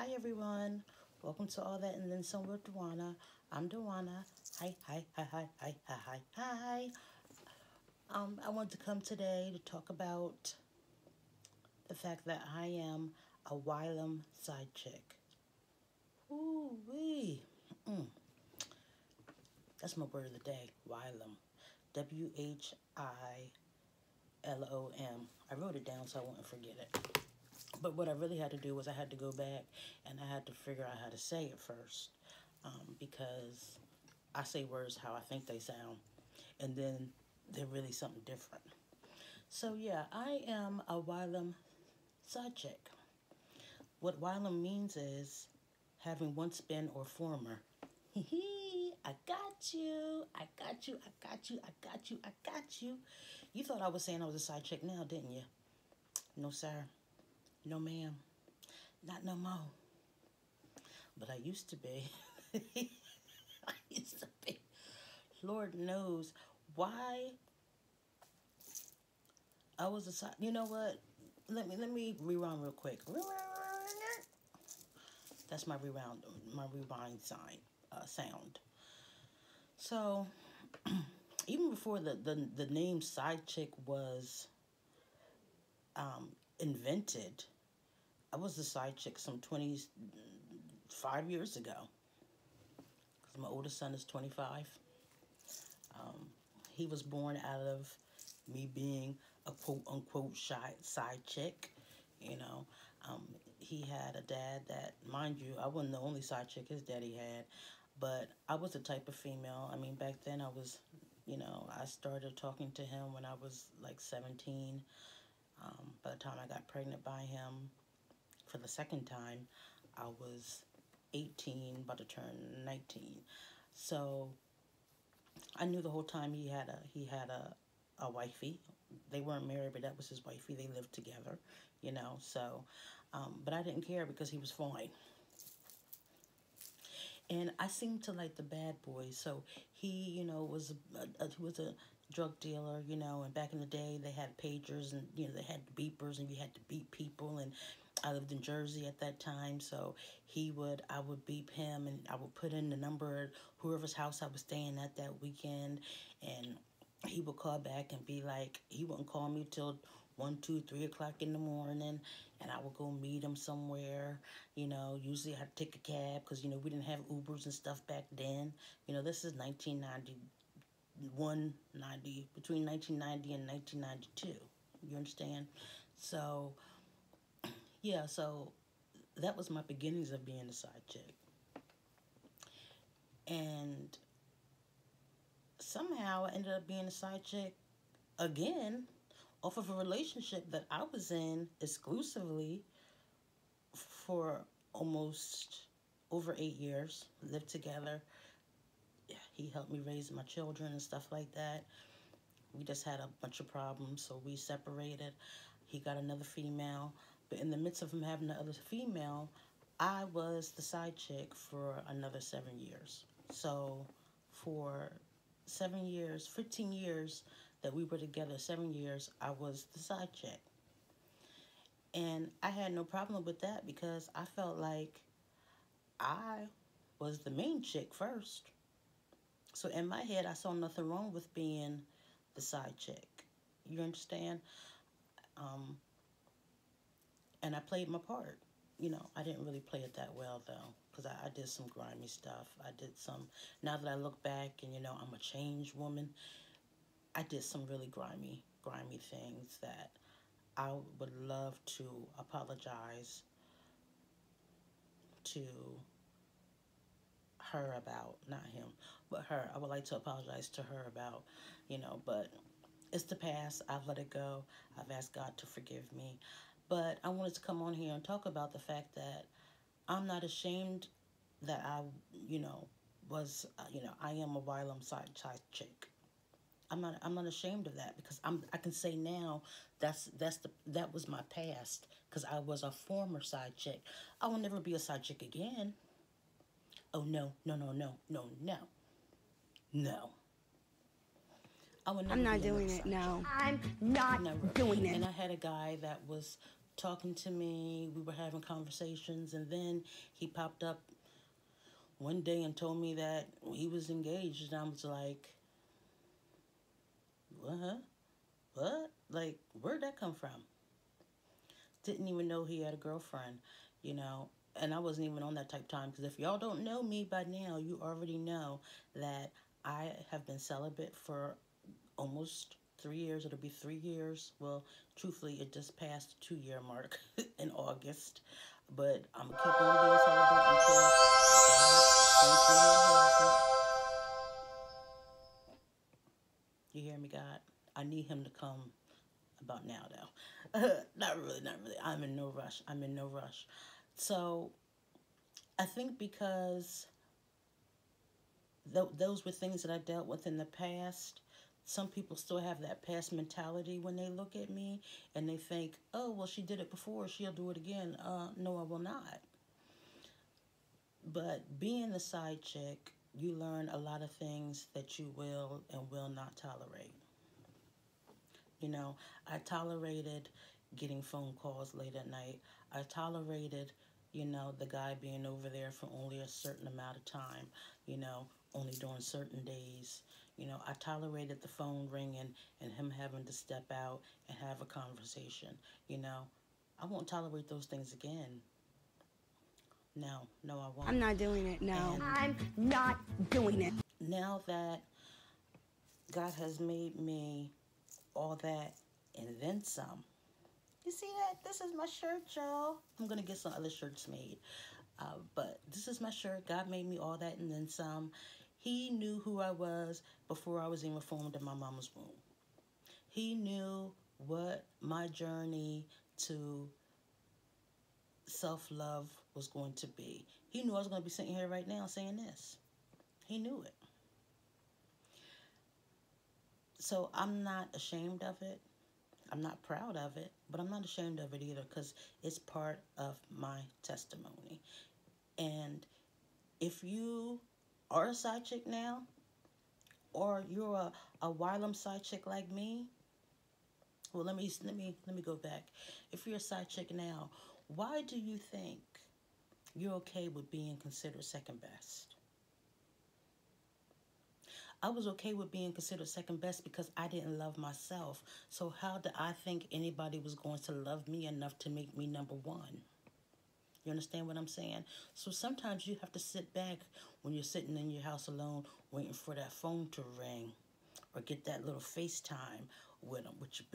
Hi everyone. Welcome to All That and Then Some with Dewana. I'm Dewana. Hi, hi, hi, hi, hi, hi, hi, hi. I want to come today to talk about the fact that I am a Whilom Sidechick. Ooh wee. That's my word of the day. Whilom. WHILOM. I wrote it down so I wouldn't forget it. But what I really had to do was I had to go back and I had to figure out how to say it first, because I say words how I think they sound, and then they're really something different. So yeah, I am a Whilom Sidechick. What Whilom means is having once been or former. I got you. I got you. I got you. I got you. I got you. You thought I was saying I was a side chick now, didn't you? No, sir. No, ma'am. Not no more. But I used to be. I used to be. Lord knows why I was a side. You know what? Let me rewind real quick. That's my rewind sound. So even before the name side chick was invented, I was a side chick some 25 years ago. Because my oldest son is 25. He was born out of me being a quote unquote shy side chick. You know, he had a dad that, mind you, I wasn't the only side chick his daddy had, but I was the type of female. I mean, back then I started talking to him when I was like 17. By the time I got pregnant by him for the second time, I was 18, about to turn 19. So I knew the whole time he had a wifey. They weren't married, but that was his wifey. They lived together, you know. So, but I didn't care because he was fine. And I seemed to like the bad boys. So he, he was a drug dealer, and back in the day they had pagers and they had beepers and you had to beep people. And I lived in Jersey at that time, so I would beep him and I would put in the number of whoever's house I was staying at that weekend, and he would call back and be like, he wouldn't call me till 1, 2, 3 o'clock in the morning, and I would go meet him somewhere. Usually I had to take a cab because we didn't have Ubers and stuff back then. This is 1991, 90, between 1990 and 1992. You understand? So yeah, so that was my beginnings of being a side chick, and somehow I ended up being a side chick again off of a relationship that I was in exclusively for almost over 8 years. Lived together. He helped me raise my children and stuff like that. We just had a bunch of problems, so we separated. He got another female, but in the midst of him having the other female, I was the side chick for another 7 years. So for 7 years, 15 years that we were together, 7 years, I was the side chick. And I had no problem with that because I felt like I was the main chick first. So in my head, I saw nothing wrong with being the side chick. You understand? Um, and I played my part. I didn't really play it that well though, because I did some grimy stuff. Now that I look back and I'm a changed woman, I did some really grimy things that I would love to apologize to her about, not him, but her. I would like to apologize to her about, but it's the past. I've let it go. I've asked God to forgive me. But I wanted to come on here and talk about the fact that I'm not ashamed that I am a Whilom side chick. I'm not ashamed of that because I can say now that was my past because I was a former side chick. I will never be a side chick again. Oh no, no, no, no, no, no, no. I would I'm never not be another doing it, side chick. no. Never. Doing And it. I had a guy that was talking to me. We were having conversations, and then he popped up one day and told me that he was engaged. And I was like, what? What? Like, where'd that come from? Didn't even know he had a girlfriend, you know. And I wasn't even on that type of time, because if y'all don't know me by now, you already know that I have been celibate for almost 3 years. It'll be 3 years. Well, truthfully, it just passed the 2 year mark in August. But I'm going to keep on being celibate until God sends me my husband. You hear me, God? I need him to come about now, though. Not really, not really. I'm in no rush. I'm in no rush. So I think because those were things that I dealt with in the past. Some people still have that past mentality when they look at me, and they think, oh, well, she did it before, she'll do it again. No, I will not. But being the side chick, you learn a lot of things that you will and will not tolerate. You know, I tolerated getting phone calls late at night. I tolerated, you know, the guy being over there for only a certain amount of time, you know, only during certain days. You know, I tolerated the phone ringing and him having to step out and have a conversation. You know, I won't tolerate those things again. No, no, I won't. I'm not doing it, no. And I'm not doing it. now that God has made me all that and then some. You see that? This is my shirt, y'all. I'm going to get some other shirts made. But this is my shirt. God made me all that and then some. He knew who I was before I was even formed in my mama's womb. He knew what my journey to self-love was going to be. He knew I was going to be sitting here right now saying this. He knew it. So I'm not ashamed of it. I'm not proud of it, but I'm not ashamed of it either, because it's part of my testimony. And if you are a side chick now, or you're a Whilom Sidechick like me, well, let me go back. If you're a side chick now, why do you think you're okay with being considered second best? I was okay with being considered second best because I didn't love myself. So how did I think anybody was going to love me enough to make me number one? You understand what I'm saying? So sometimes you have to sit back when you're sitting in your house alone, waiting for that phone to ring, or get that little FaceTime with your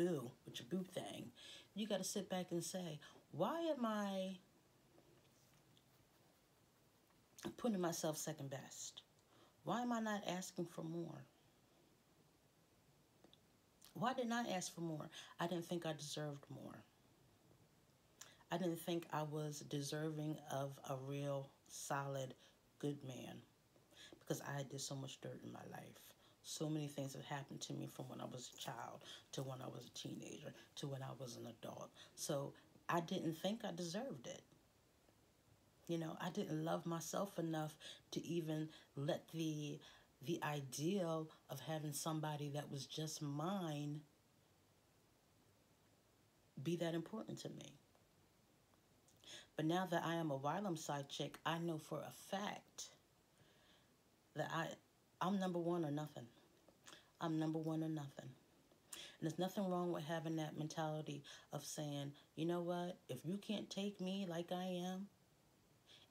boo thing. You got to sit back and say, why am I putting myself second best? Why am I not asking for more? Why didn't I ask for more? I didn't think I deserved more. I didn't think I was deserving of a real, solid, good man, because I did so much dirt in my life. So many things have happened to me from when I was a child to when I was a teenager to when I was an adult. So I didn't think I deserved it. You know, I didn't love myself enough to even let the ideal of having somebody that was just mine be that important to me. But now that I am a Whilom Sidechick, I know for a fact that I'm number one or nothing. I'm number one or nothing. And there's nothing wrong with having that mentality of saying, you know what, if you can't take me like I am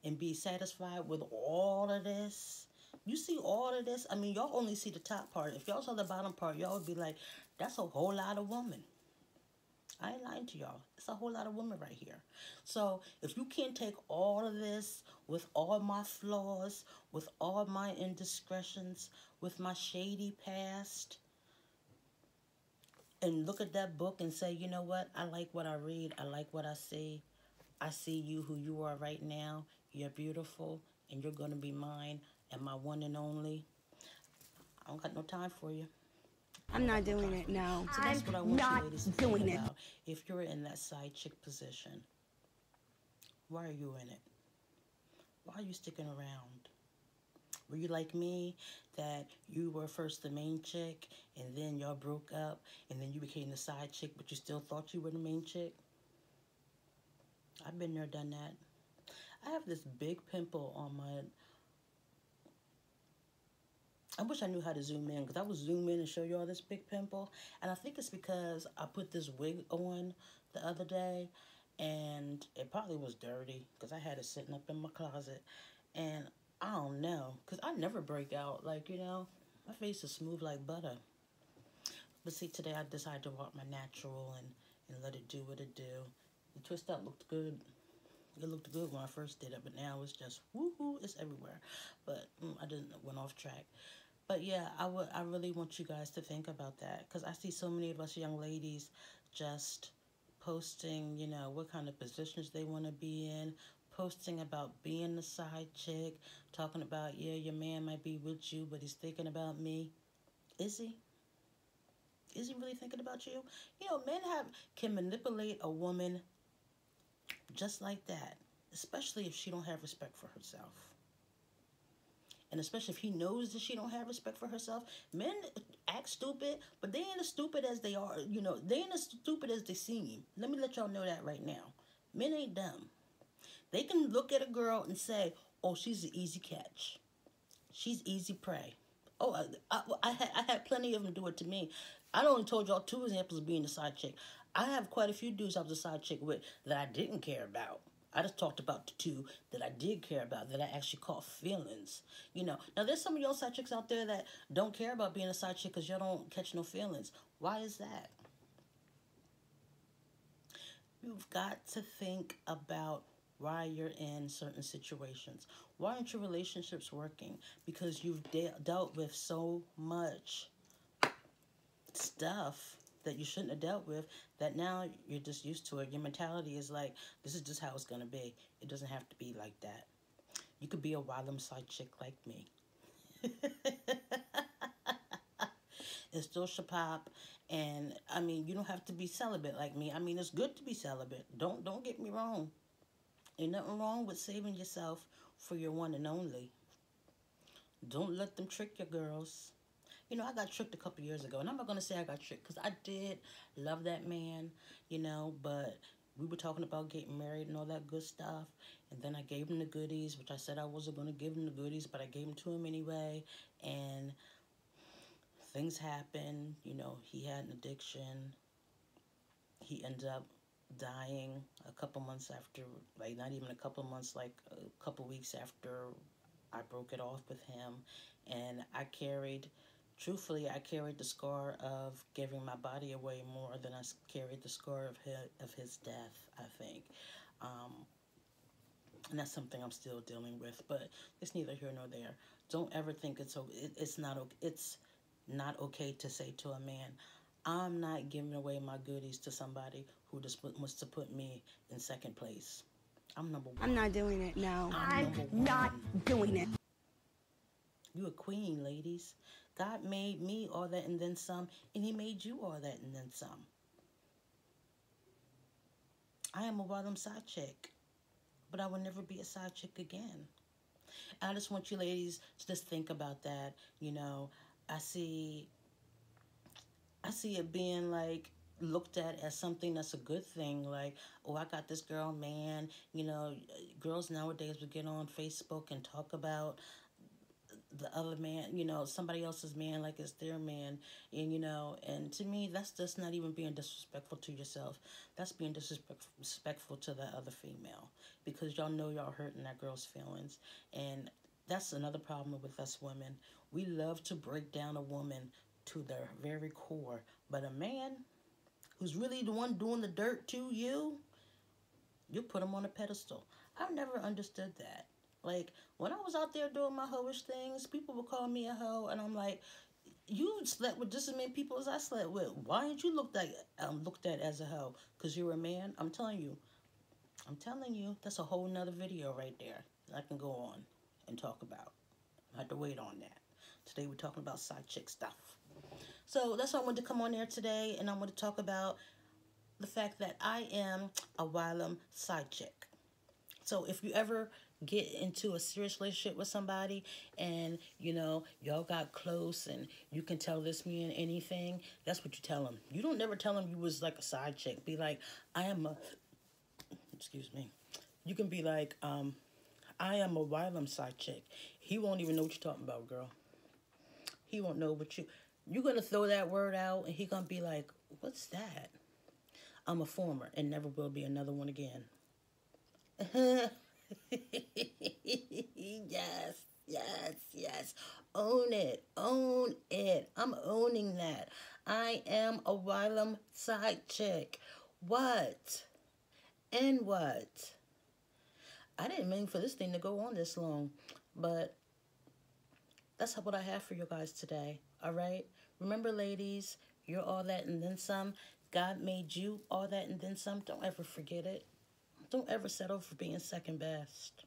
and be satisfied with all of this, you see all of this, I mean, y'all only see the top part. If y'all saw the bottom part, y'all would be like, that's a whole lot of woman. I ain't lying to y'all. It's a whole lot of women right here. So if you can't take all of this with all my flaws, with all my indiscretions, with my shady past, and look at that book and say, you know what, I like what I read, I like what I see. I see you who you are right now. You're beautiful, and you're going to be mine and my one and only. I don't got no time for you. I'm not doing it, no. So that's what I want you ladies to think about. If you're in that side chick position, why are you in it? Why are you sticking around? Were you like me, that you were first the main chick, and then y'all broke up, and then you became the side chick, but you still thought you were the main chick? I've been there, done that. I have this big pimple on my... I wish I knew how to zoom in, because I would zoom in and show you all this big pimple. And I think it's because I put this wig on the other day, and it probably was dirty, because I had it sitting up in my closet. And I don't know, because I never break out. Like, you know, my face is smooth like butter. But see, today I decided to walk my natural and let it do what it do. The twist out looked good. It looked good when I first did it, but now it's just woohoo, it's everywhere. But I didn't went off track. But yeah, I really want you guys to think about that, because I see so many of us young ladies just posting, you know, what kind of positions they want to be in, posting about being the side chick, talking about, yeah, your man might be with you, but he's thinking about me. Is he? Is he really thinking about you? You know, men can manipulate a woman just like that, especially if she don't have respect for herself. And especially if he knows that she don't have respect for herself. Men act stupid, but they ain't as stupid as they are. You know, they ain't as stupid as they seem. Let me let y'all know that right now. Men ain't dumb. They can look at a girl and say, oh, she's an easy catch. She's easy prey. Oh, I had plenty of them do it to me. I only told y'all 2 examples of being a side chick. I have quite a few dudes I was a side chick with that I didn't care about. I just talked about the 2 that I did care about, that I actually caught feelings. You know, now there's some of y'all side chicks out there that don't care about being a side chick because y'all don't catch no feelings. Why is that? You've got to think about why you're in certain situations. Why aren't your relationships working? Because you've dealt with so much stuff that you shouldn't have dealt with, that now you're just used to it. Your mentality is like, this is just how it's going to be. It doesn't have to be like that. You could be a Whilom Sidechick like me. It still should pop. And, I mean, you don't have to be celibate like me. I mean, it's good to be celibate. Don't get me wrong. Ain't nothing wrong with saving yourself for your one and only. Don't let them trick you, girls. You know, I got tricked a couple years ago, and I'm not going to say I got tricked, because I did love that man, you know, but we were talking about getting married and all that good stuff, and then I gave him the goodies, which I said I wasn't going to give him the goodies, but I gave them to him anyway, and things happened. You know, he had an addiction. He ended up dying a couple months after, like not even a couple months, like a couple weeks after I broke it off with him, and truthfully, I carried the scar of giving my body away more than I carried the scar of his death, I think. And that's something I'm still dealing with, but it's neither here nor there. Don't ever think it's not okay to say to a man, I'm not giving away my goodies to somebody who just wants to put me in second place. I'm number one. I'm not doing it, no. I'm not doing it. You a queen, ladies. God made me all that and then some, and he made you all that and then some. I am a Whilom Sidechick, but I will never be a side chick again. I just want you ladies to just think about that. You know, I see it being like looked at as something that's a good thing. Like, oh, I got this girl, man. You know, girls nowadays would get on Facebook and talk about the other man, you know, somebody else's man like it's their man. And, you know, and to me, that's just not even being disrespectful to yourself. That's being disrespectful to the other female, because y'all know y'all hurting that girl's feelings. And that's another problem with us women. We love to break down a woman to their very core. But a man who's really the one doing the dirt to you, you put him on a pedestal. I've never understood that. Like, when I was out there doing my hoish things, people would call me a hoe, and I'm like, you slept with just as many people as I slept with. Why aren't you looked at as a hoe? Because you're a man? I'm telling you, that's a whole nother video right there that I can go on and talk about. I have to wait on that. Today we're talking about side chick stuff. So that's why I wanted to come on there today, and I want to talk about the fact that I am a Whilom Sidechick. So if you ever get into a serious relationship with somebody and, you know, y'all got close and you can tell this man anything, that's what you tell them. You don't never tell them you was like a side chick. Be like, I am a excuse me. You can be like, I am a Whilom Sidechick. He won't even know what you're talking about, girl. He won't know what you're going to throw that word out, and he going to be like, what's that? I'm a former and never will be another one again. Yes, yes, yes. Own it. Own it. I'm owning that. I am a Whilom Sidechick. What? And what? I didn't mean for this thing to go on this long, but that's what I have for you guys today, all right? Remember, ladies, you're all that and then some. God made you all that and then some. Don't ever forget it. Don't ever settle for being second best.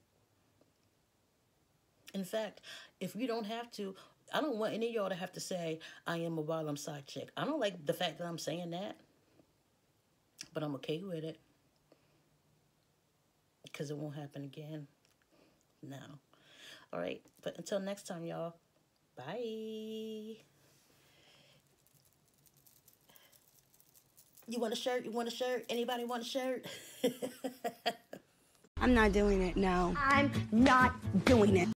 In fact, if you don't have to, I don't want any of y'all to have to say, I am a Whilom Sidechick. I don't like the fact that I'm saying that, but I'm okay with it. Because it won't happen again. No. All right. But until next time, y'all. Bye. You want a shirt? You want a shirt? Anybody want a shirt? I'm not doing it. No. I'm not doing it.